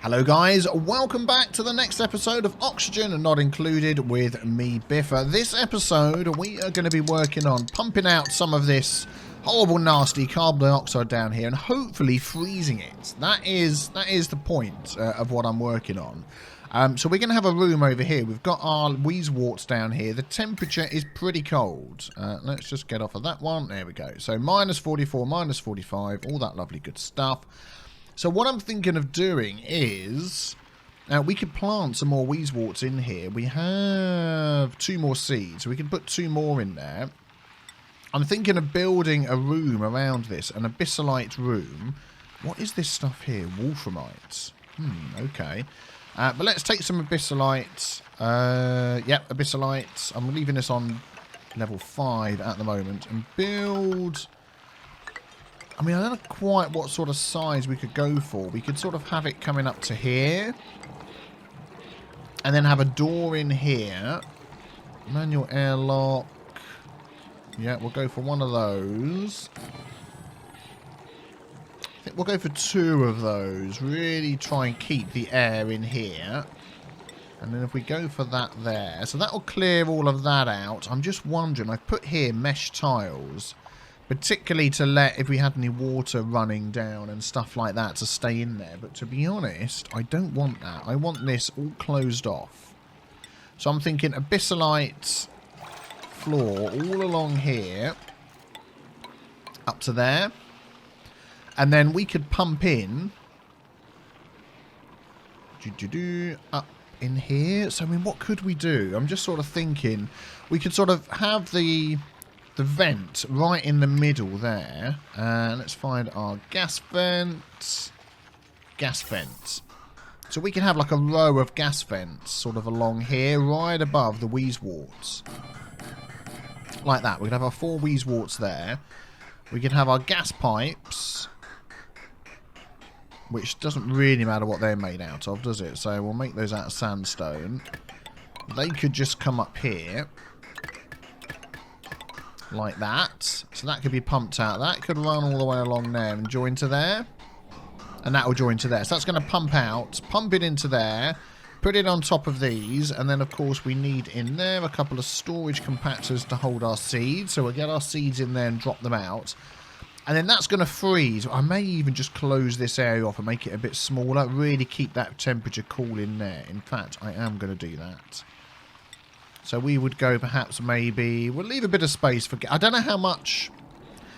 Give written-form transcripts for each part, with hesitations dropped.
Hello guys, welcome back to the next episode of Oxygen Not Included with me, Biffa. This episode we are going to be working on pumping out some of this horrible nasty carbon dioxide down here and hopefully freezing it. That is the point of what I'm working on. So we're going to have a room over here. We've got our wheezeworts down here. The temperature is pretty cold. Let's just get off of that one. There we go. So minus 44, minus 45, all that lovely good stuff. So what I'm thinking of doing is, we could plant some more wheezeworts in here. We have 2 more seeds, so we can put 2 more in there. I'm thinking of building a room around this, an abyssalite room. What is this stuff here? Wolframite. Okay. But let's take some abyssalite. Yep, abyssalite. I'm leaving this on level 5 at the moment. And build... I mean, I don't know quite what sort of size we could go for. We could sort of have it coming up to here. And then have a door in here. Manual airlock. Yeah, we'll go for one of those. I think we'll go for 2 of those. Really try and keep the air in here. And then if we go for that there. So that will clear all of that out. I'm just wondering, I've put here mesh tiles. Particularly to let, if we had any water running down and stuff like that, to stay in there. But to be honest, I don't want that. I want this all closed off. So I'm thinking abyssalite floor all along here. Up to there. And then we could pump in. Up in here. So, I mean, what could we do? I'm just sort of thinking. We could sort of have the vent right in the middle there. Let's find our gas vent. Gas vent. So we can have like a row of gas vents sort of along here, right above the wheezeworts. Like that. We can have our 4 wheezeworts there. We can have our gas pipes, which doesn't really matter what they're made out of, does it? So we'll make those out of sandstone. They could just come up here. Like that. So that could be pumped out. That could run all the way along there and join to there. And that will join to there. So that's going to pump out, pump it into there, put it on top of these, and then of course we need in there a couple of storage compactors to hold our seeds. So we'll get our seeds in there and drop them out. And then that's going to freeze. I may even just close this area off and make it a bit smaller. Really keep that temperature cool in there. In fact, I am going to do that. So we would go perhaps maybe... We'll leave a bit of space for... I don't know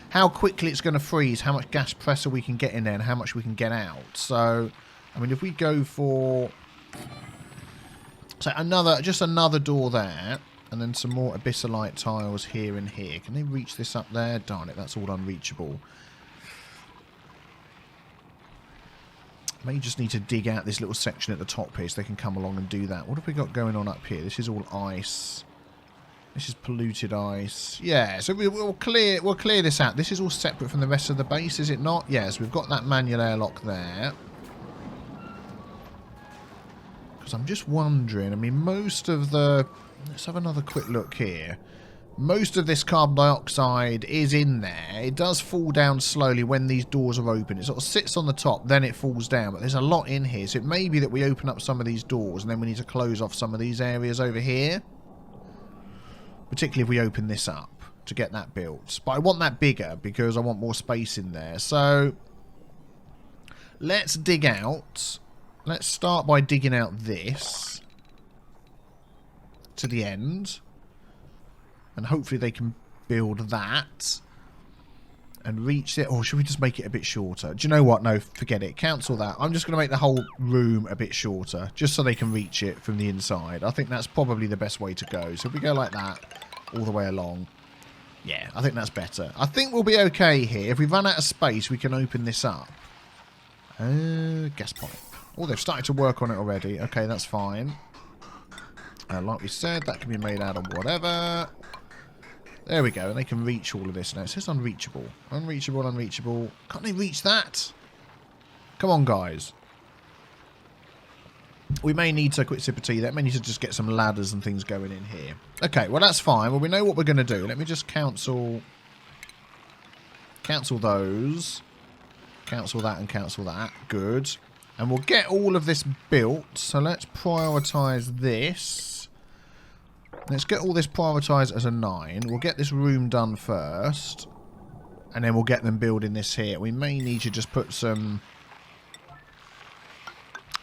how quickly it's going to freeze, how much gas pressure we can get in there and how much we can get out. So, I mean, if we go for... So just another door there. And then some more abyssalite tiles here and here. Can they reach this up there? Darn it, that's all unreachable. May just need to dig out this little section at the top here so they can come along and do that. What have we got going on up here? This is all ice. This is polluted ice. Yeah, so we'll clear this out. This is all separate from the rest of the base, is it not? Yes, we've got that manual airlock there. Because I'm just wondering, I mean, most of the... Let's have another quick look here. Most of this carbon dioxide is in there. It does fall down slowly when these doors are open. It sort of sits on the top, then it falls down. But there's a lot in here. So it may be that we open up some of these doors and then we need to close off some of these areas over here. Particularly if we open this up to get that built. But I want that bigger because I want more space in there. So let's dig out. Let's start by digging out this to the end. And hopefully they can build that and reach it. Or should we just make it a bit shorter? Do you know what? No, forget it. Cancel that. I'm just going to make the whole room a bit shorter just so they can reach it from the inside. I think that's probably the best way to go. So if we go like that all the way along. Yeah, I think that's better. I think we'll be okay here. If we run out of space, we can open this up. Gas pipe. Oh, they've started to work on it already. Okay, that's fine. Like we said, that can be made out of whatever. There we go, and they can reach all of this now. It says unreachable. Unreachable, unreachable. Can't they reach that? Come on, guys. We may need to, quick sip of tea there, may need to just get some ladders and things going in here. Okay, well that's fine. Well, we know what we're going to do. Let me just cancel those. Cancel that and cancel that. Good. And we'll get all of this built. So let's prioritise this. Let's get all this prioritised as a 9. We'll get this room done first. And then we'll get them building this here. We may need to just put some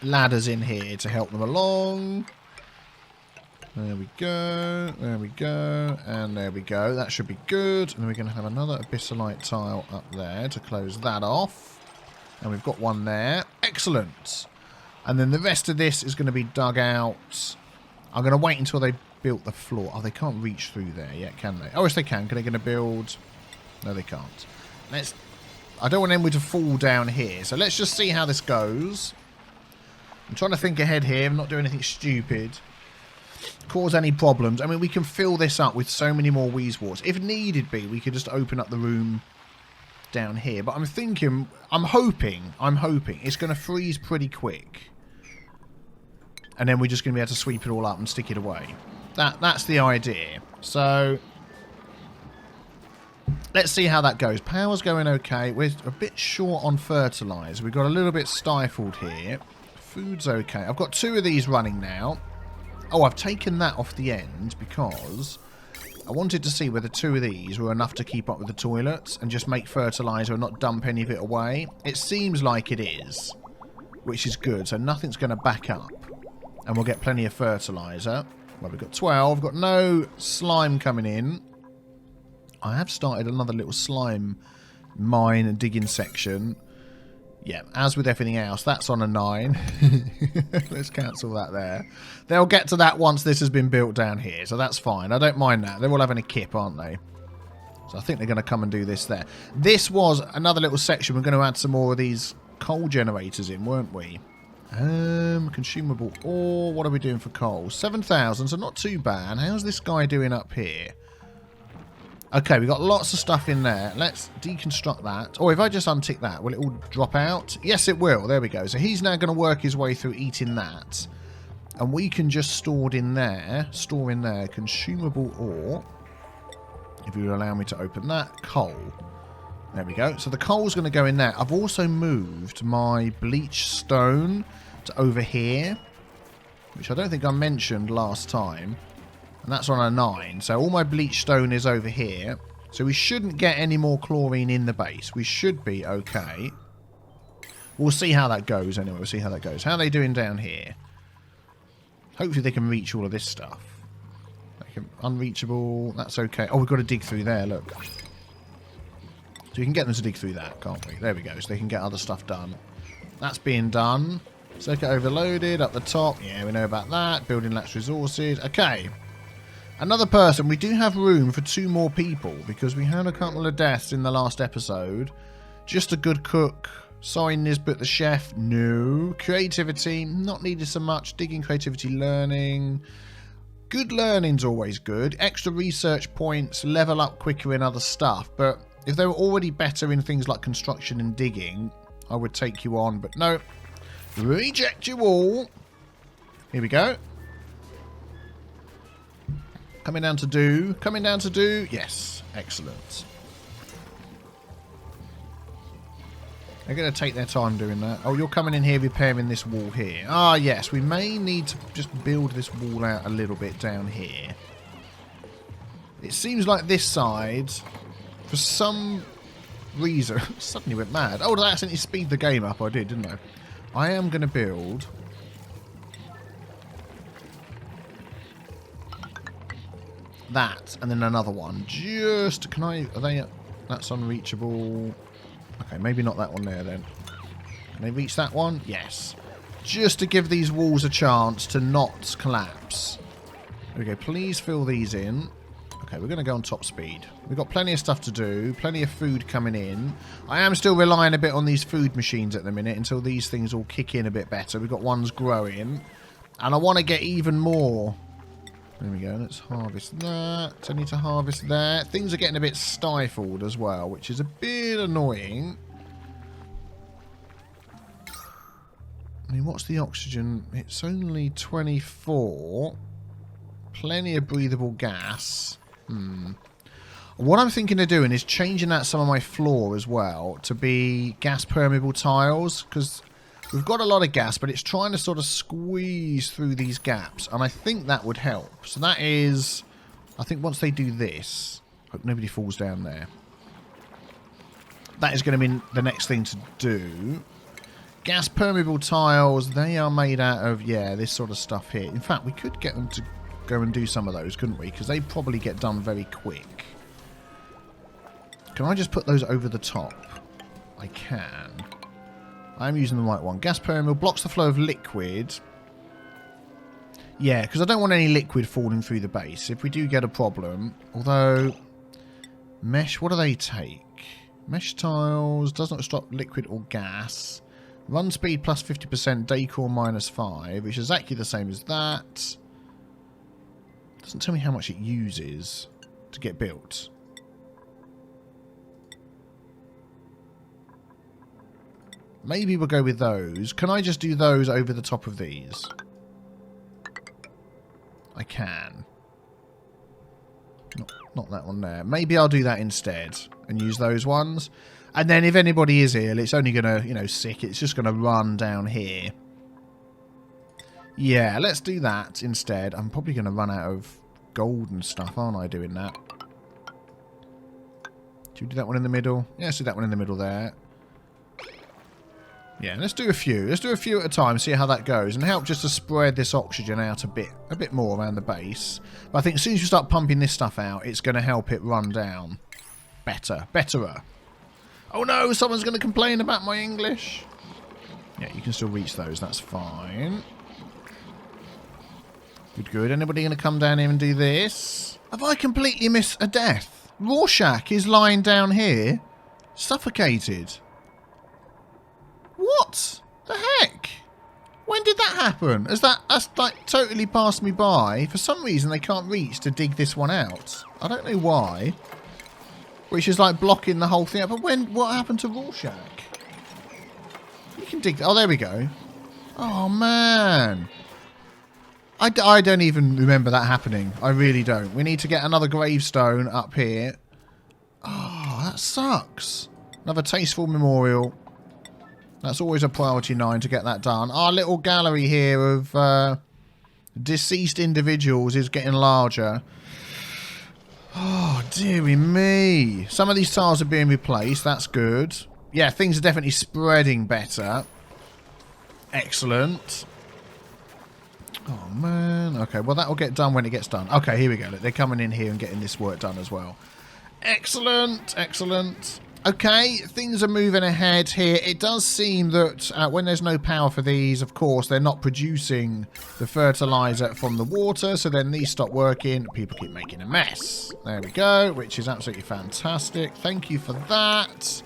ladders in here to help them along. There we go. There we go. And there we go. That should be good. And we're going to have another abyssalite tile up there to close that off. And we've got one there. Excellent. And then the rest of this is going to be dug out. I'm going to wait until they built the floor. Oh, they can't reach through there yet, can they? Oh, yes, they can. Are they going to build? No, they can't. I don't want anyone to fall down here. So let's just see how this goes. I'm trying to think ahead here. I'm not doing anything stupid. Cause any problems. I mean, we can fill this up with so many more Wheezeworts. If needed be, we could just open up the room down here. But I'm thinking, I'm hoping it's going to freeze pretty quick. And then we're just going to be able to sweep it all up and stick it away. That's the idea. So let's see how that goes. Power's going okay. We're a bit short on fertilizer. We've got a little bit stifled here. Food's okay. I've got 2 of these running now. Oh, I've taken that off the end because I wanted to see whether 2 of these were enough to keep up with the toilets and just make fertilizer and not dump any of it away. It seems like it is, which is good. So nothing's going to back up. And we'll get plenty of fertilizer. Well, we've got 12. We've got no slime coming in. I have started another little slime mine and digging section. Yeah, as with everything else, that's on a 9. Let's cancel that there. They'll get to that once this has been built down here, so that's fine. I don't mind that. They're all having a kip, aren't they? So I think they're going to come and do this there. This was another little section. We're going to add some more of these coal generators in, weren't we? Consumable ore. What are we doing for coal? 7,000, so not too bad. How's this guy doing up here? Okay, we've got lots of stuff in there. Let's deconstruct that. Or if I just untick that, will it all drop out? Yes, it will. There we go. So he's now going to work his way through eating that. And we can just store in there, consumable ore. If you allow me to open that. Coal. There we go. So the coal's going to go in there. I've also moved my bleach stone to over here, which I don't think I mentioned last time. And that's on a 9. So all my bleach stone is over here. So we shouldn't get any more chlorine in the base. We should be okay. We'll see how that goes anyway. We'll see how that goes. How are they doing down here? Hopefully they can reach all of this stuff. They can, unreachable. That's okay. Oh, we've got to dig through there. Look. So we can get them to dig through that, can't we? There we go. So they can get other stuff done. That's being done. Circuit overloaded up the top. Yeah, we know about that. Building lacks resources. Okay. Another person. We do have room for 2 more people because we had a couple of deaths in the last episode. Just a good cook. Sorry, Nisbet the chef. No. Creativity. Not needed so much. Digging, creativity, learning. Good learning's always good. Extra research points. Level up quicker in other stuff. But if they were already better in things like construction and digging, I would take you on. But no. Reject you all. Here we go. Coming down to do. Coming down to do. Yes. Excellent. They're going to take their time doing that. Oh, you're coming in here repairing this wall here. Ah, yes. We may need to just build this wall out a little bit down here. It seems like this side, for some reason, suddenly went mad. Oh, did I accidentally speed the game up? I did, didn't I? I am going to build that and then another one. Just, can I, are they, that's unreachable. Okay, maybe not that one there then. Can they reach that one? Yes. Just to give these walls a chance to not collapse. There we go. Please fill these in. Okay, we're going to go on top speed. We've got plenty of stuff to do. Plenty of food coming in. I am still relying a bit on these food machines at the minute until these things all kick in a bit better. We've got ones growing. And I want to get even more. There we go. Let's harvest that. I need to harvest that. Things are getting a bit stifled as well, which is a bit annoying. I mean, what's the oxygen? It's only 24. Plenty of breathable gas. What I'm thinking of doing is changing out some of my floor as well to be gas permeable tiles, because We've got a lot of gas, but it's trying to sort of squeeze through these gaps, and I think that would help. So that is, I think once they do this, hope nobody falls down there. That is going to be the next thing to do. Gas permeable tiles, they are made out of, yeah, this sort of stuff here. In fact, we could get them to go and do some of those, couldn't we? Because they probably get done very quick. Can I just put those over the top? I can. I'm using the right one. Gas permeable blocks the flow of liquid. Yeah, because I don't want any liquid falling through the base. If we do get a problem, although mesh, what do they take? Mesh tiles does not stop liquid or gas. Run speed plus 50%, decor minus 5, which is exactly the same as that. Doesn't tell me how much it uses to get built. Maybe we'll go with those. Can I just do those over the top of these? I can. Not that one there. Maybe I'll do that instead and use those ones. And then if anybody is ill, it's only going to, you know, sick. It's just going to run down here. Yeah, let's do that instead. I'm probably going to run out of gold and stuff, aren't I, doing that? Do we do that one in the middle? Yeah, let's do that one in the middle there. Yeah, let's do a few. Let's do a few at a time, see how that goes, and help just to spread this oxygen out a bit more around the base. But I think as soon as you start pumping this stuff out, it's going to help it run down betterer. Oh no, someone's going to complain about my English. Yeah, you can still reach those, that's fine. Good. Anybody going to come down here and do this? Have I completely missed a death? Rorschach is lying down here, suffocated. What the heck? When did that happen? That's like totally passed me by. For some reason they can't reach to dig this one out. I don't know why. Which is like blocking the whole thing up. But what happened to Rorschach? You can dig. Oh, there we go. Oh man. I don't even remember that happening. I really don't. We need to get another gravestone up here. Oh, that sucks. Another tasteful memorial. That's always a priority 9 to get that done. Our little gallery here of deceased individuals is getting larger. Oh, dearie me. Some of these tiles are being replaced. That's good. Yeah, things are definitely spreading better. Excellent. Oh, man. Okay, well, that will get done when it gets done. Okay, here we go. Look, they're coming in here and getting this work done as well. Excellent. Okay, things are moving ahead here. It does seem that when there's no power for these, of course, they're not producing the fertilizer from the water, so then these stop working. People keep making a mess. There we go, which is absolutely fantastic. Thank you for that.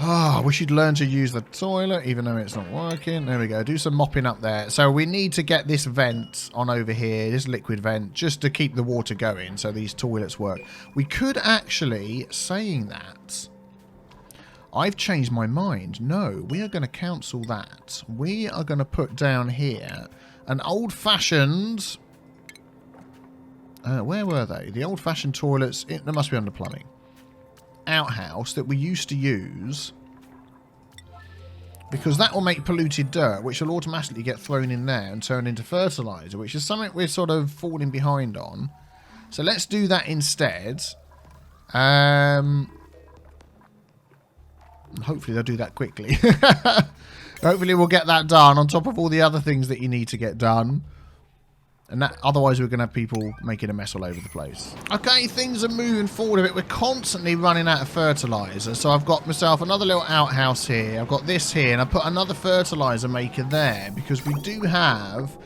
Oh, I wish you'd learn to use the toilet, even though it's not working. There we go. Do some mopping up there. So we need to get this vent on over here, this liquid vent, just to keep the water going so these toilets work. We could actually, saying that, I've changed my mind. No, we are going to cancel that. We are going to put down here an old-fashioned... where were they? The old-fashioned toilets. They must be under plumbing. Outhouse that we used to use. Because that will make polluted dirt, which will automatically get thrown in there and turn into fertilizer, which is something we're sort of falling behind on. So let's do that instead. Hopefully they'll do that quickly. Hopefully we'll get that done on top of all the other things that you need to get done. And that, otherwise we're going to have people making a mess all over the place. Okay, things are moving forward a bit. We're constantly running out of fertilizer. So I've got myself another little outhouse here. I've got this here. And I put another fertilizer maker there. Because we do have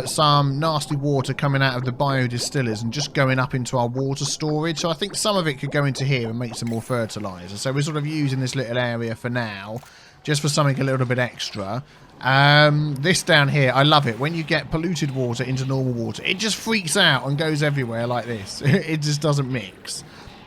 some nasty water coming out of the biodistillers and just going up into our water storage. So I think some of it could go into here and make some more fertilizer. So we're sort of using this little area for now. Just for something a little bit extra. This down here, I love it. When you get polluted water into normal water, it just freaks out and goes everywhere like this. It just doesn't mix,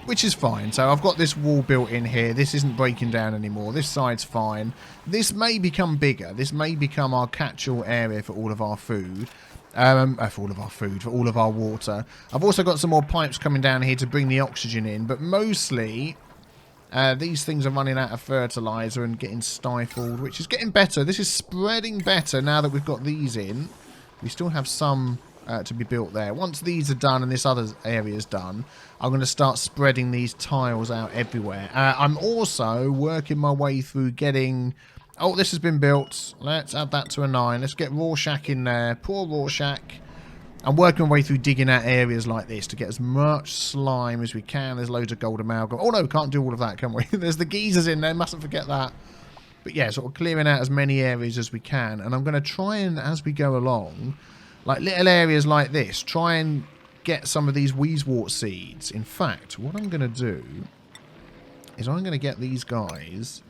which is fine. So I've got this wall built in here. This isn't breaking down anymore. This side's fine. This may become bigger. This may become our catch-all area for all of our food. For all of our water. I've also got some more pipes coming down here to bring the oxygen in, but mostly... These things are running out of fertilizer and getting stifled, which is getting better. This is spreading better now that we've got these in. We still have some to be built there. Once these are done and this other area is done, I'm going to start spreading these tiles out everywhere. I'm also working my way through getting... Oh, this has been built. Let's add that to a 9. Let's get Rorschach in there. Poor Rorschach. I'm working my way through digging out areas like this to get as much slime as we can. There's loads of gold amalgam. Oh no, we can't do all of that, can we? There's the geysers in there, mustn't forget that. But yeah, sort of clearing out as many areas as we can. And I'm going to try and, as we go along, like little areas like this, try and get some of these Wheezewort seeds. In fact, what I'm going to do is I'm going to get these guys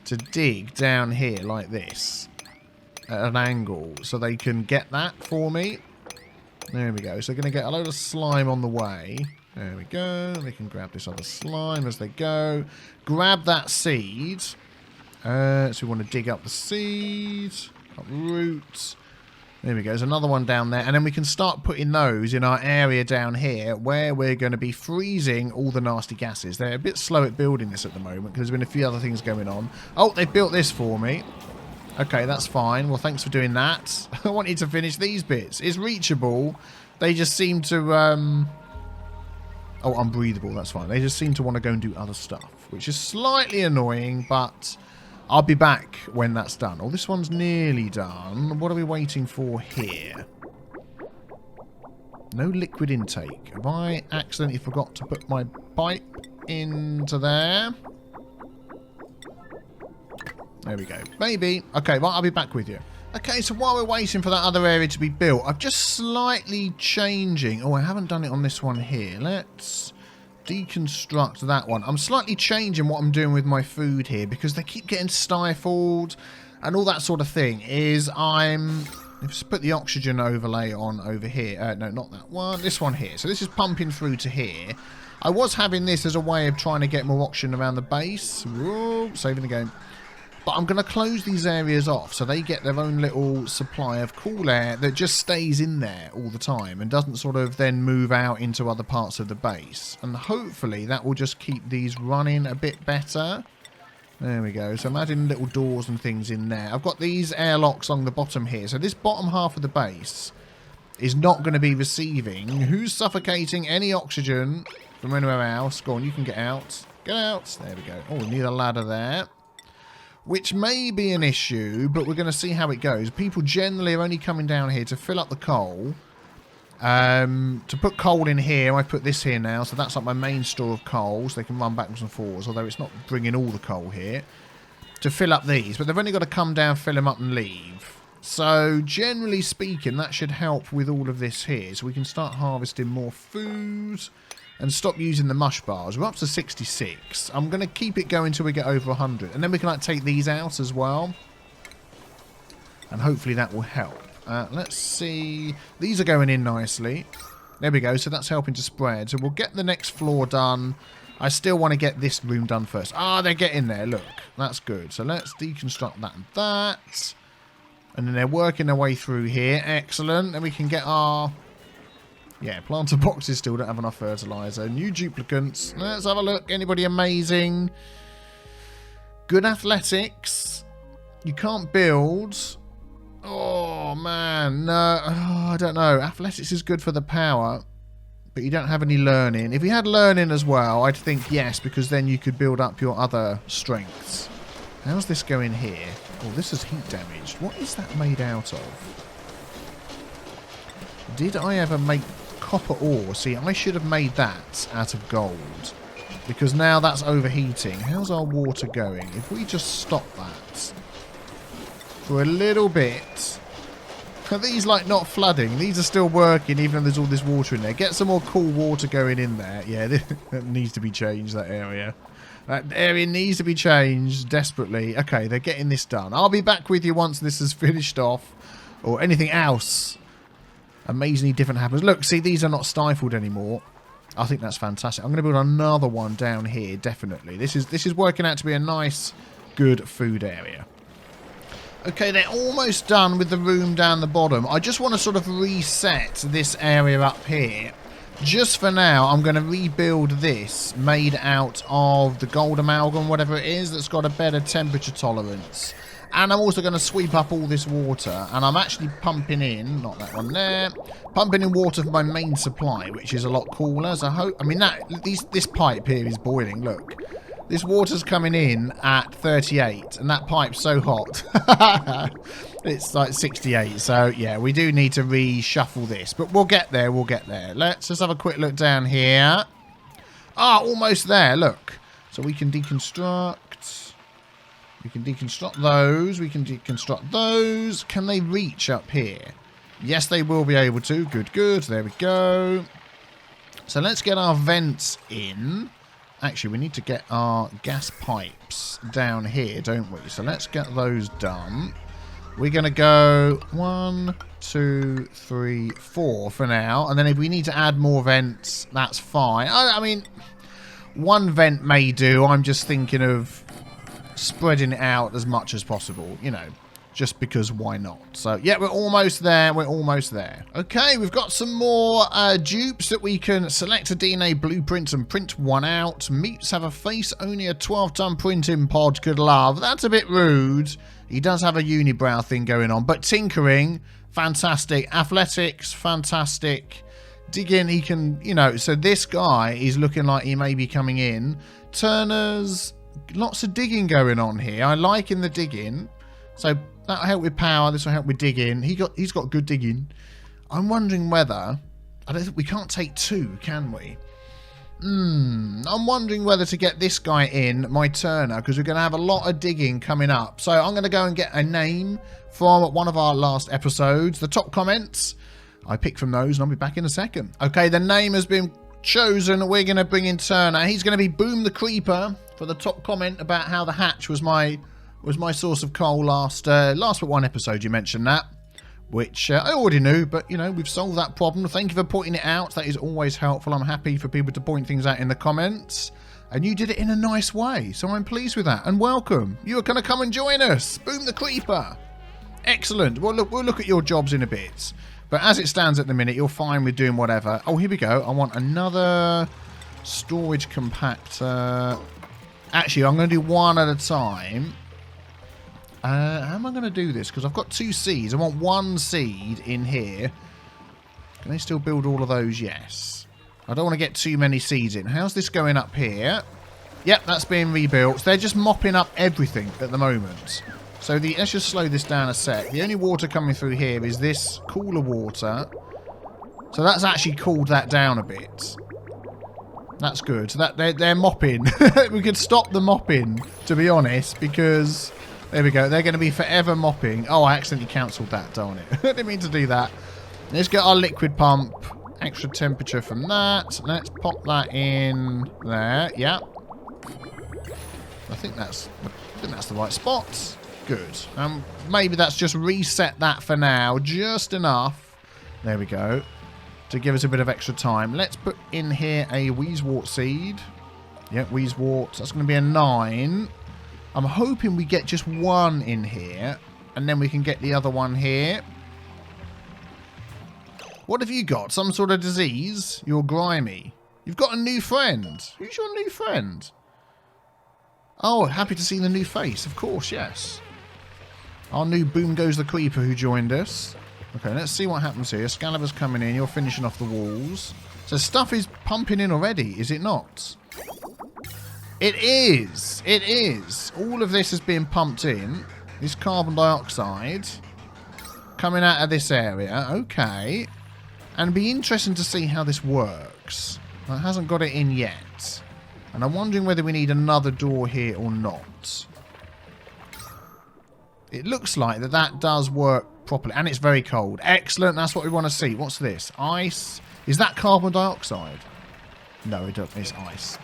to dig down here like this at an angle so they can get that for me. There we go. So they're going to get a load of slime on the way. There we go. They can grab this other slime as they go. Grab that seed. So we want to dig up the seed. Uproot. There we go. There's another one down there. And then we can start putting those in our area down here where we're going to be freezing all the nasty gases. They're a bit slow at building this at the moment because there's been a few other things going on. Oh, they built this for me. Okay, that's fine. Well, thanks for doing that. I wanted to finish these bits. It's reachable. They just seem to... Oh, unbreathable. That's fine. They just seem to want to go and do other stuff, which is slightly annoying, but I'll be back when that's done. Oh, this one's nearly done. What are we waiting for here? No liquid intake. Have I accidentally forgot to put my pipe into there? There we go. Maybe. Okay, well, I'll be back with you. Okay, so while we're waiting for that other area to be built, I'm just slightly changing. Oh, I haven't done it on this one here. Let's deconstruct that one. I'm slightly changing what I'm doing with my food here because they keep getting stifled and all that sort of thing. Let's put the oxygen overlay on over here. No, not that one. This one here. So this is pumping through to here. I was having this as a way of trying to get more oxygen around the base. Whoa, saving the game. But I'm going to close these areas off so they get their own little supply of cool air that just stays in there all the time and doesn't sort of then move out into other parts of the base. And hopefully that will just keep these running a bit better. There we go. So I'm adding little doors and things in there. I've got these airlocks along the bottom here. So this bottom half of the base is not going to be receiving. Who's suffocating any oxygen from anywhere else? Go on, you can get out. Get out. There we go. Oh, we need a ladder there. Which may be an issue, but we're going to see how it goes. People generally are only coming down here to fill up the coal. To put coal in here, I put this here now, so that's like my main store of coal, so they can run backwards and forwards, although it's not bringing all the coal here. To fill up these, but they've only got to come down, fill them up and leave. So, generally speaking, that should help with all of this here, so we can start harvesting more food and stop using the mush bars. We're up to 66. I'm going to keep it going until we get over 100. And then we can like take these out as well. And hopefully that will help. Let's see. These are going in nicely. There we go. So that's helping to spread. So we'll get the next floor done. I still want to get this room done first. Ah, they're getting there. Look, that's good. So let's deconstruct that and that. And then they're working their way through here. Excellent. And we can get our... Yeah, planter boxes still don't have enough fertilizer. New duplicants. Let's have a look. Anybody amazing? Good athletics. You can't build. Oh, man. No. Oh, I don't know. Athletics is good for the power. But you don't have any learning. If you had learning as well, I'd think yes, because then you could build up your other strengths. How's this going here? Oh, this is heat damaged. What is that made out of? Did I ever make... copper ore? See, I should have made that out of gold. Because now that's overheating. How's our water going? If we just stop that for a little bit. Are these like not flooding? These are still working even though there's all this water in there. Get some more cool water going in there. Yeah, that needs to be changed, that area. That area needs to be changed desperately. Okay, they're getting this done. I'll be back with you once this is finished off. Or anything else amazingly different happens. Look, see, these are not stifled anymore. I think that's fantastic. I'm going to build another one down here, definitely. This is working out to be a nice, good food area. Okay, they're almost done with the room down the bottom. I just want to sort of reset this area up here just for now, I'm going to rebuild this made out of the gold amalgam, whatever it is, that's got a better temperature tolerance. And I'm also going to sweep up all this water. And I'm actually pumping in, not that one there, pumping in water for my main supply, which is a lot cooler. So I mean, this pipe here is boiling, look. This water's coming in at 38, and that pipe's so hot. It's like 68, so yeah, we do need to reshuffle this. But we'll get there, we'll get there. Let's just have a quick look down here. Ah, almost there, look. So we can deconstruct. We can deconstruct those. We can deconstruct those. Can they reach up here? Yes, they will be able to. Good, good. There we go. So let's get our vents in. Actually, we need to get our gas pipes down here, don't we? So let's get those done. We're going to go 1, 2, 3, 4 for now. And then if we need to add more vents, that's fine. I mean, one vent may do. I'm just thinking of spreading it out as much as possible, you know. Just because why not? So, yeah, we're almost there. We're almost there. Okay, we've got some more dupes that we can select a DNA blueprint and print one out. Meats have a face, only a 12-ton printing pod could love. That's a bit rude. He does have a unibrow thing going on. But tinkering, fantastic. Athletics, fantastic. Digging, he can, you know. So this guy is looking like he may be coming in. Turner's, lots of digging going on here. I like in the digging. So that'll help with power. This will help with digging. He's got good digging. I'm wondering whether I don't think we can't take two, can we? I'm wondering whether to get this guy in, my Turner, because we're going to have a lot of digging coming up. So I'm going to go and get a name from one of our last episodes. The top comments, I pick from those, and I'll be back in a second. Okay, the name has been chosen. We're going to bring in Turner. He's going to be Boom the Creeper for the top comment about how the hatch was my source of coal last but one episode. You mentioned that, which I already knew, but you know, we've solved that problem. Thank you for pointing it out. That is always helpful. I'm happy for people to point things out in the comments, and you did it in a nice way, so I'm pleased with that. And welcome. You are going to come and join us. Boom the Creeper. Excellent. We'll look at your jobs in a bit, but as it stands at the minute, you're fine with doing whatever. Oh, here we go. I want another storage compactor. Actually, I'm going to do one at a time. How am I going to do this? Because I've got 2 seeds. I want 1 seed in here. Can they still build all of those? Yes. I don't want to get too many seeds in. How's this going up here? Yep, that's being rebuilt. They're just mopping up everything at the moment. So let's just slow this down a sec. The only water coming through here is this cooler water. So that's actually cooled that down a bit. That's good. So that they're mopping. We could stop the mopping, to be honest, because... There we go. They're going to be forever mopping. Oh, I accidentally cancelled that, darn it. I didn't mean to do that. Let's get our liquid pump. Extra temperature from that. Let's pop that in there. Yeah. I think that's the right spot. Good. Maybe that's just reset that for now. Just enough. There we go. To give us a bit of extra time. Let's put in here a Wheezewort seed. Yeah, Wheezewort. That's going to be a 9. I'm hoping we get just 1 in here, and then we can get the other one here. What have you got? Some sort of disease? You're grimy. You've got a new friend. Who's your new friend? Oh, happy to see the new face. Of course, yes. Our new Boom Goes the Creeper who joined us. Okay, let's see what happens here. Scalaber's coming in. You're finishing off the walls. So stuff is pumping in already, is it not? It is. It is. All of this is being pumped in. This carbon dioxide coming out of this area. Okay. And it'd be interesting to see how this works. It hasn't got it in yet. And I'm wondering whether we need another door here or not. It looks like that does work properly. And it's very cold. Excellent. That's what we want to see. What's this? Ice. Is that carbon dioxide? No, it doesn't. It's ice.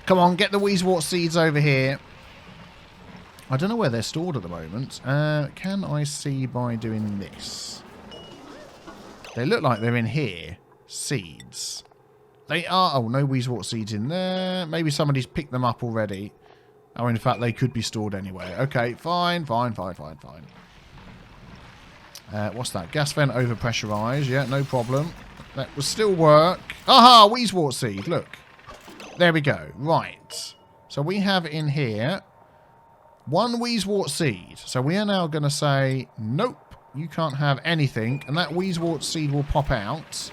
Come on, get the Wheezewort seeds over here. I don't know where they're stored at the moment. Can I see by doing this? They look like they're in here. Seeds. They are... Oh, no Wheezewort seeds in there. Maybe somebody's picked them up already. Oh, in fact, they could be stored anywhere. Okay, fine. What's that? Gas vent overpressurized. Yeah, no problem. That will still work. Aha! Wheezewort seed. Look. There we go. Right. So we have in here 1 Wheezewort seed. So we are now going to say, nope, you can't have anything. And that Wheezewort seed will pop out.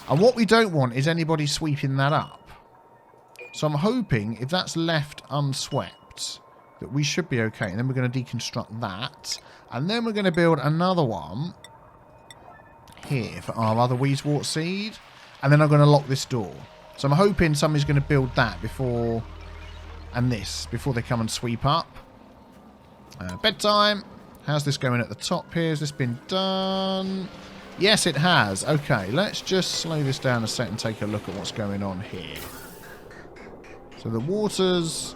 And what we don't want is anybody sweeping that up. So I'm hoping if that's left unswept, that we should be okay. And then we're going to deconstruct that. And then we're going to build another one here for our other Wheezewort seed. And then I'm going to lock this door. So I'm hoping somebody's going to build that before... and this, before they come and sweep up. Bedtime. How's this going at the top here? Has this been done? Yes, it has. Okay, let's just slow this down a sec and take a look at what's going on here. So the water's...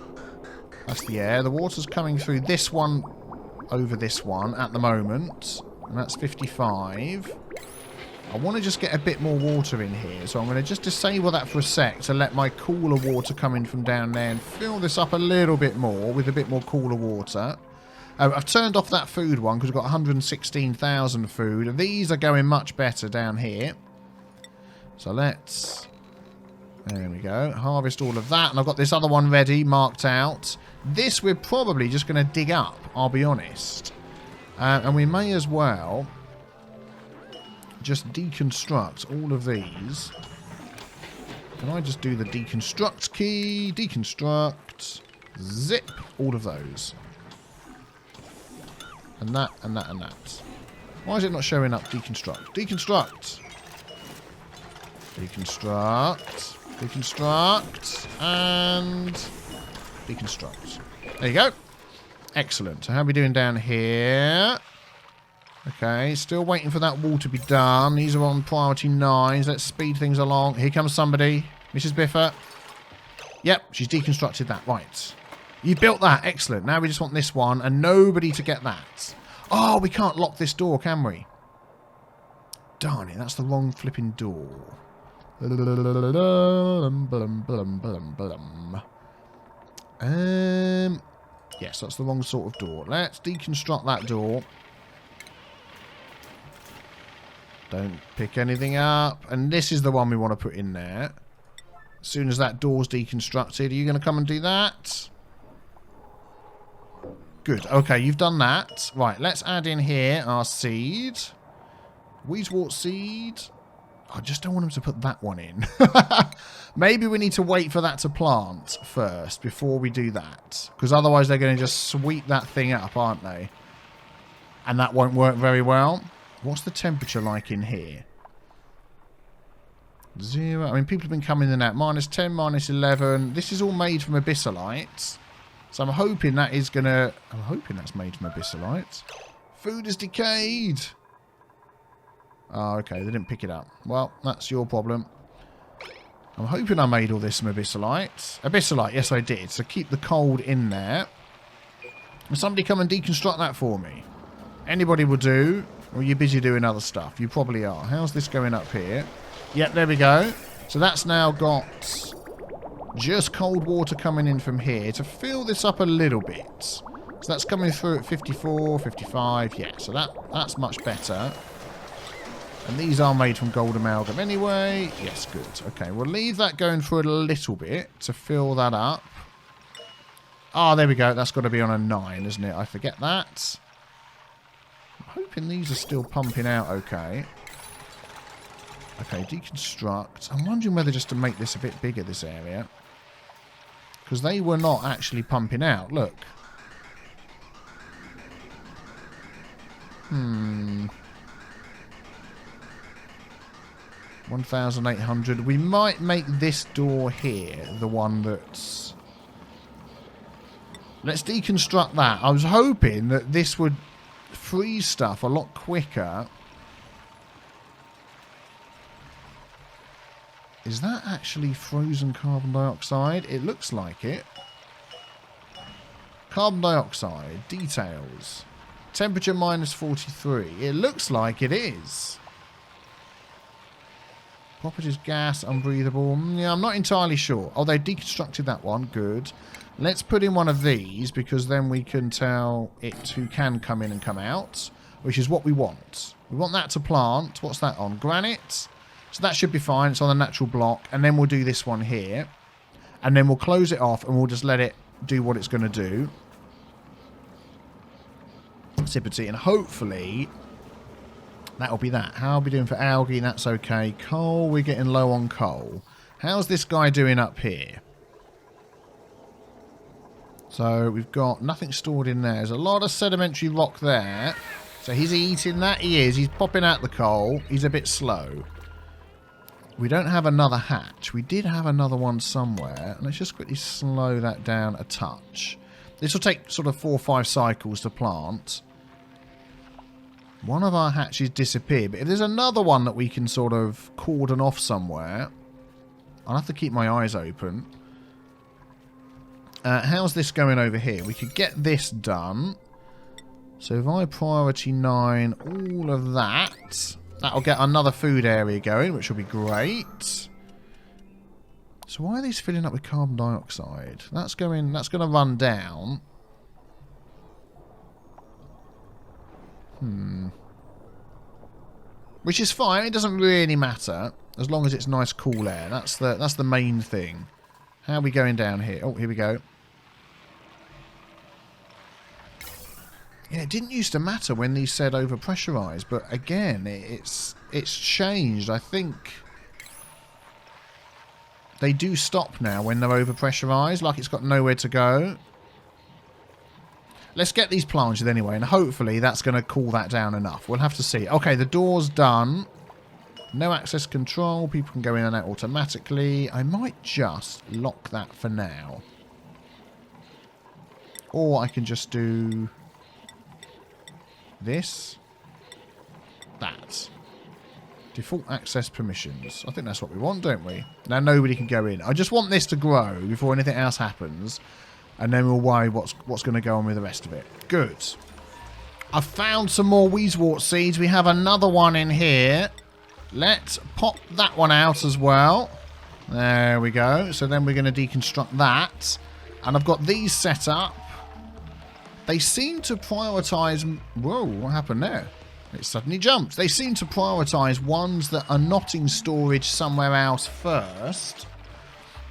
that's the air. The water's coming through this one over this one at the moment. And that's 55. I want to just get a bit more water in here. So I'm going to just disable that for a sec to let my cooler water come in from down there and fill this up a little bit more with a bit more cooler water. I've turned off that food one because we've got 116,000 food. And these are going much better down here. So let's... there we go. Harvest all of that. And I've got this other one ready, marked out. This we're probably just going to dig up, I'll be honest. And we may as well just deconstruct all of these. Can I just do the deconstruct key? Deconstruct. Zip. All of those. And that, and that, and that. Why is it not showing up? Deconstruct. Deconstruct. Deconstruct. Deconstruct. And deconstruct. There you go. Excellent. So how are we doing down here? Okay, still waiting for that wall to be done. These are on priority 9s. Let's speed things along. Here comes somebody. Mrs. Biffa. Yep, she's deconstructed that. Right. You built that. Excellent. Now we just want this one and nobody to get that. Oh, we can't lock this door, can we? Darn it, that's the wrong flipping door. Yes, that's the wrong sort of door. Let's deconstruct that door. Don't pick anything up. And this is the one we want to put in there. As soon as that door's deconstructed, are you going to come and do that? Good. Okay, you've done that. Right, let's add in here our seed. Wheezewort seed. I just don't want him to put that one in. Maybe we need to wait for that to plant first before we do that. Because otherwise they're going to just sweep that thing up, aren't they? And that won't work very well. What's the temperature like in here? 0. I mean, people have been coming in and out. -10, -11. This is all made from abyssalites. So I'm hoping that is going to... I'm hoping that's made from abyssalites. Food is decayed. Oh, okay. They didn't pick it up. Well, that's your problem. I'm hoping I made all this from abyssalites. Abyssalite, yes I did. So keep the cold in there. Will somebody come and deconstruct that for me? Anybody will do. Or are you busy doing other stuff? You probably are. How's this going up here? Yep, there we go. So that's now got just cold water coming in from here to fill this up a little bit. So that's coming through at 54, 55. Yeah, so that's much better. And these are made from gold amalgam anyway. Yes, good. Okay, we'll leave that going for a little bit to fill that up. Ah, there we go. That's got to be on a 9, isn't it? I forget that. I'm hoping these are still pumping out okay. Okay, deconstruct. I'm wondering whether just to make this a bit bigger, this area. Because they were not actually pumping out. Look. 1,800. We might make this door here the one that's... Let's deconstruct that. I was hoping that this would freeze stuff a lot quicker. Is that actually frozen carbon dioxide? It looks like it. Carbon dioxide. Details. Temperature -43. It looks like it is. Properties gas, unbreathable. Yeah, I'm not entirely sure. Oh, they deconstructed that one. Good. Let's put in one of these because then we can tell it who can come in and come out, which is what we want. We want that to plant. What's that on? Granite. So that should be fine. It's on the natural block. And then we'll do this one here. And then we'll close it off and we'll just let it do what it's going to do. Precipitate. And hopefully that'll be that. How are we doing for algae? That's okay. Coal, we're getting low on coal. How's this guy doing up here? So we've got nothing stored in there. There's a lot of sedimentary rock there. So he's eating that. He is. He's popping out the coal. He's a bit slow. We don't have another hatch. We did have another one somewhere. Let's just quickly slow that down a touch. This will take sort of 4 or 5 cycles to plant. One of our hatches disappeared. But if there's another one that we can sort of cordon off somewhere, I'll have to keep my eyes open. How's this going over here? We could get this done. So if I priority 9 all of that, that'll get another food area going, which will be great. So why are these filling up with carbon dioxide? That's going to run down. Which is fine. It doesn't really matter as long as it's nice cool air. That's the main thing. How are we going down here? Oh, here we go. Yeah, it didn't used to matter when these said overpressurized, but again, it's changed. I think they do stop now when they're overpressurized, like it's got nowhere to go. Let's get these planted anyway, and hopefully that's going to cool that down enough. We'll have to see. Okay, the door's done. No access control. People can go in and out automatically. I might just lock that for now. Or I can just do this. That. Default access permissions. I think that's what we want, don't we? Now nobody can go in. I just want this to grow before anything else happens. And then we'll worry what's going to go on with the rest of it. Good. I've found some more Wheezewort seeds. We have another one in here. Let's pop that one out as well. There we go. So then we're going to deconstruct that. And I've got these set up. They seem to prioritise... Whoa, what happened there? It suddenly jumped. They seem to prioritise ones that are not in storage somewhere else first.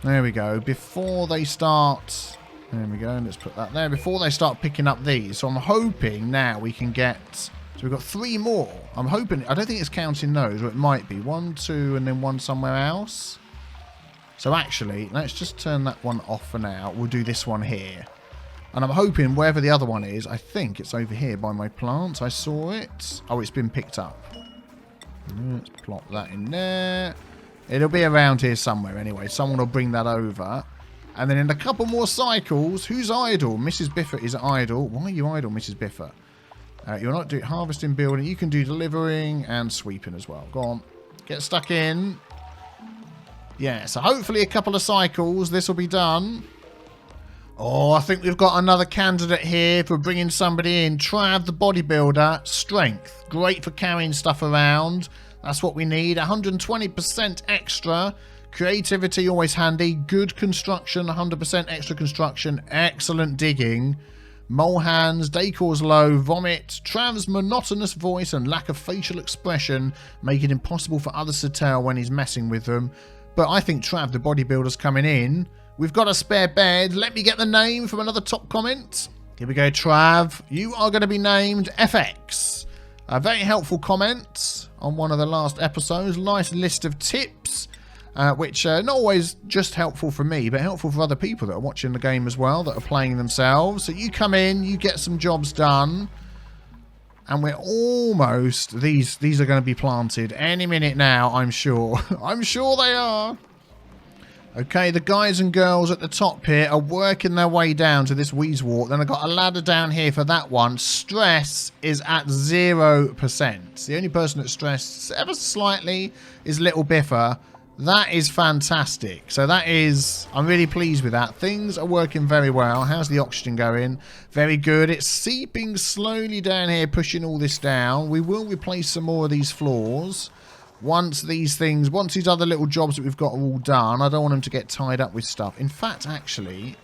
There we go. Before they start... There we go. Let's put that there. Before they start picking up these. So I'm hoping now we can get... So we've got 3 more. I'm hoping... I don't think it's counting those, or it might be. 1, 2, and then 1 somewhere else. So actually, let's just turn that one off for now. We'll do this one here. And I'm hoping wherever the other one is, I think it's over here by my plants. I saw it. Oh, it's been picked up. Let's plop that in there. It'll be around here somewhere anyway. Someone will bring that over. And then in a couple more cycles, who's idle? Mrs. Biffa is idle. Why are you idle, Mrs. Biffa? You're not doing harvesting, building. You can do delivering and sweeping as well. Go on. Get stuck in. Yeah, so hopefully a couple of cycles, this will be done. Oh, I think we've got another candidate here for bringing somebody in. Trav, the bodybuilder. Strength. Great for carrying stuff around. That's what we need. 120% extra. Creativity, always handy. Good construction. 100% extra construction. Excellent digging. Mole hands. Decor's low. Vomit. Trav's monotonous voice and lack of facial expression make it impossible for others to tell when he's messing with them. But I think Trav, the bodybuilder's coming in. We've got a spare bed. Let me get the name from another top comment. Here we go, Trav. You are going to be named FX. A very helpful comment on one of the last episodes. Nice list of tips, which are not always just helpful for me, but helpful for other people that are watching the game as well, that are playing themselves. So you come in, you get some jobs done, and we're almost... These are going to be planted any minute now, I'm sure. I'm sure they are. Okay, the guys and girls at the top here are working their way down to this Wheezewort. Then I've got a ladder down here for that one. Stress is at 0%. The only person that's stressed ever slightly is little Biffa. That is fantastic. So that is... I'm really pleased with that. Things are working very well. How's the oxygen going? Very good. It's seeping slowly down here, pushing all this down. We will replace some more of these floors. Once these other little jobs that we've got are all done, I don't want them to get tied up with stuff. In fact, actually,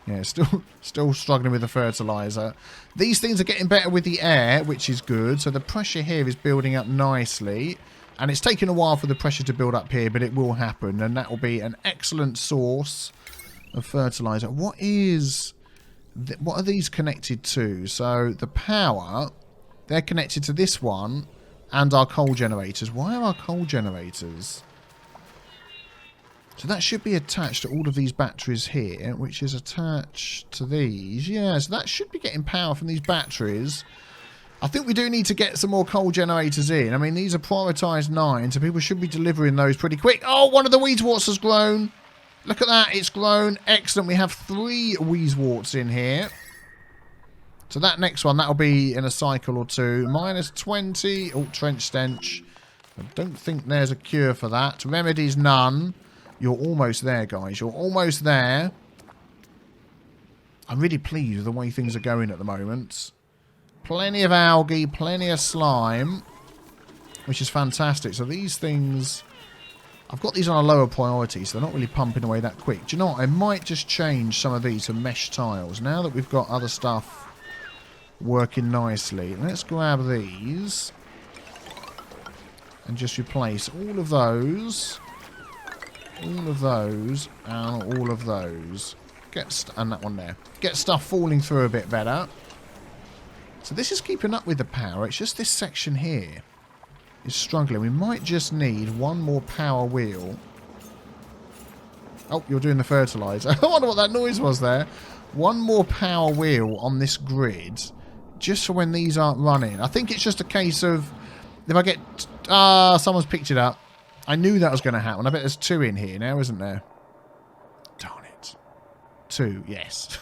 yeah, still struggling with the fertilizer. These things are getting better with the air, which is good. So the pressure here is building up nicely. And it's taken a while for the pressure to build up here, but it will happen. And that will be an excellent source of fertilizer. What are these connected to? So the power, they're connected to this one and our coal generators. Why are our coal generators? So that should be attached to all of these batteries here, which is attached to these. Yeah, so that should be getting power from these batteries. I think we do need to get some more coal generators in. I mean, these are prioritised 9, so people should be delivering those pretty quick. Oh, one of the Weezeworts has grown. Look at that, it's grown. Excellent, we have 3 Weezeworts in here. So that next one, that'll be in a cycle or 2. -20. Oh, trench stench. I don't think there's a cure for that. Remedies, none. You're almost there, guys. You're almost there. I'm really pleased with the way things are going at the moment. Plenty of algae, plenty of slime, which is fantastic. So these things, I've got these on a lower priority, so they're not really pumping away that quick. Do you know what? I might just change some of these to mesh tiles. Now that we've got other stuff working nicely, let's grab these and just replace all of those. All of those and all of those. And that one there. Get stuff falling through a bit better. So this is keeping up with the power. It's just this section here is struggling. We might just need one more power wheel. Oh, you're doing the fertilizer. I wonder what that noise was there. One more power wheel on this grid just for when these aren't running. I think it's just a case of if I get... someone's picked it up. I knew that was going to happen. I bet there's 2 in here now, isn't there? Darn it. 2, yes.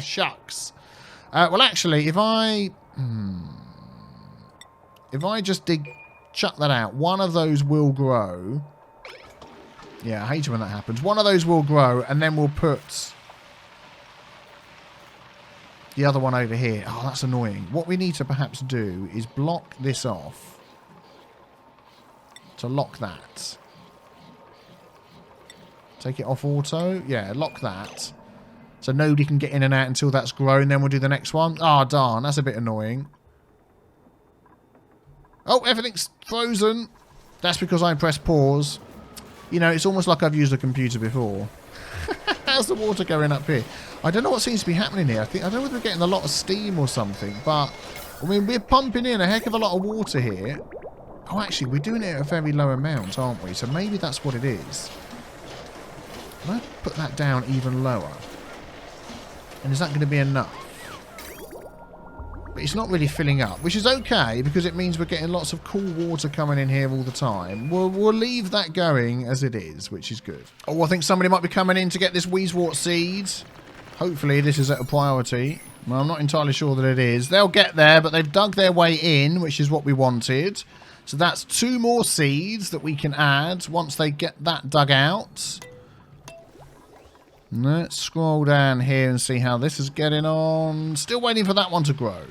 Shucks. Well, actually, if I just chuck that out, one of those will grow. Yeah, I hate it when that happens. One of those will grow, and then we'll put the other one over here. Oh, that's annoying. What we need to perhaps do is block this off. To lock that. Take it off auto. Yeah, lock that. So nobody can get in and out until that's grown. Then we'll do the next one. Oh, darn. That's a bit annoying. Oh, everything's frozen. That's because I pressed pause. You know, it's almost like I've used a computer before. How's the water going up here? I don't know what seems to be happening here. I don't know whether we're getting a lot of steam or something. But, I mean, we're pumping in a heck of a lot of water here. Oh, actually, we're doing it at a very low amount, aren't we? So maybe that's what it is. Can I put that down even lower? And is that going to be enough? But it's not really filling up, which is okay, because it means we're getting lots of cool water coming in here all the time. We'll leave that going as it is, which is good. Oh, I think somebody might be coming in to get this Weezewort seed. Hopefully this is at a priority. Well, I'm not entirely sure that it is. They'll get there, but they've dug their way in, which is what we wanted. So that's 2 more seeds that we can add once they get that dug out. Let's scroll down here and see how this is getting on. Still waiting for that one to grow.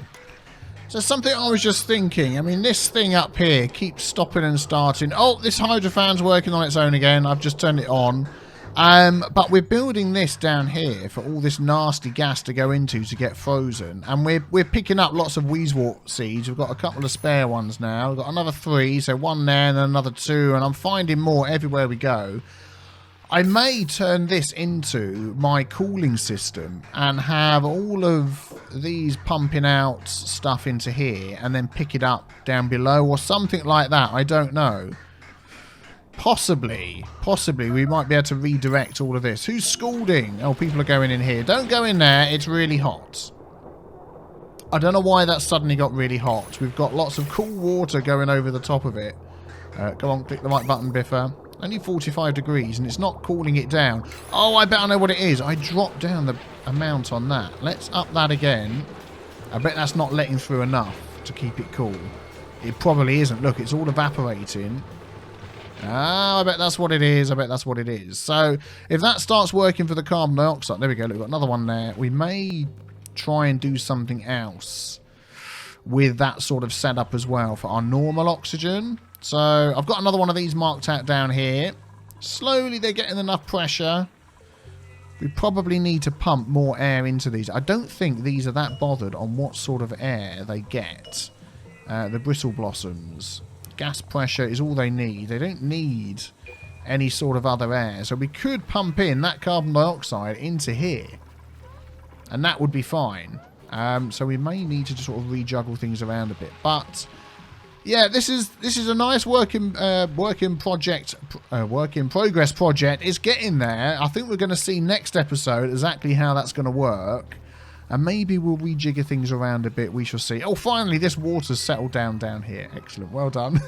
So something I was just thinking. I mean, this thing up here keeps stopping and starting. Oh, this hydrofan's working on its own again. I've just turned it on. But we're building this down here for all this nasty gas to go into to get frozen. And we're picking up lots of Weezewort seeds. We've got a couple of spare ones now. We've got another 3, so 1 there and another 2. And I'm finding more everywhere we go. I may turn this into my cooling system and have all of these pumping out stuff into here and then pick it up down below or something like that. I don't know. Possibly we might be able to redirect all of this. Who's scalding? Oh, people are going in here. Don't go in there. It's really hot. I don't know why that suddenly got really hot. We've got lots of cool water going over the top of it. Come on, click the right button, Biffa. Only 45 degrees and it's not cooling it down. Oh, I bet I know what it is. I dropped down the amount on that. Let's up that again. I bet that's not letting through enough to keep it cool. It probably isn't. Look, it's all evaporating. Ah, I bet that's what it is. I bet that's what it is. So, if that starts working for the carbon dioxide... There we go. Look, we've got another one there. We may try and do something else with that sort of setup as well for our normal oxygen. So, I've got another one of these marked out down here. Slowly, they're getting enough pressure. We probably need to pump more air into these. I don't think these are that bothered on what sort of air they get. The bristle blossoms. gas pressure is all they need. They don't need any sort of other air. So we could pump in that carbon dioxide into here. And that would be fine. So we may need to just sort of rejuggle things around a bit. But yeah, this is a nice work in progress project. It's getting there. I think we're going to see next episode exactly how that's going to work. And maybe we'll rejigger things around a bit. We shall see. Oh, finally, this water's settled down here. Excellent. Well done.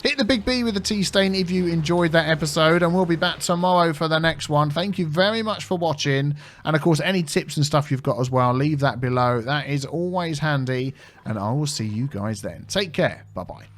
Hit the big B with the tea stain if you enjoyed that episode. And we'll be back tomorrow for the next one. Thank you very much for watching. And, of course, any tips and stuff you've got as well, leave that below. That is always handy. And I will see you guys then. Take care. Bye-bye.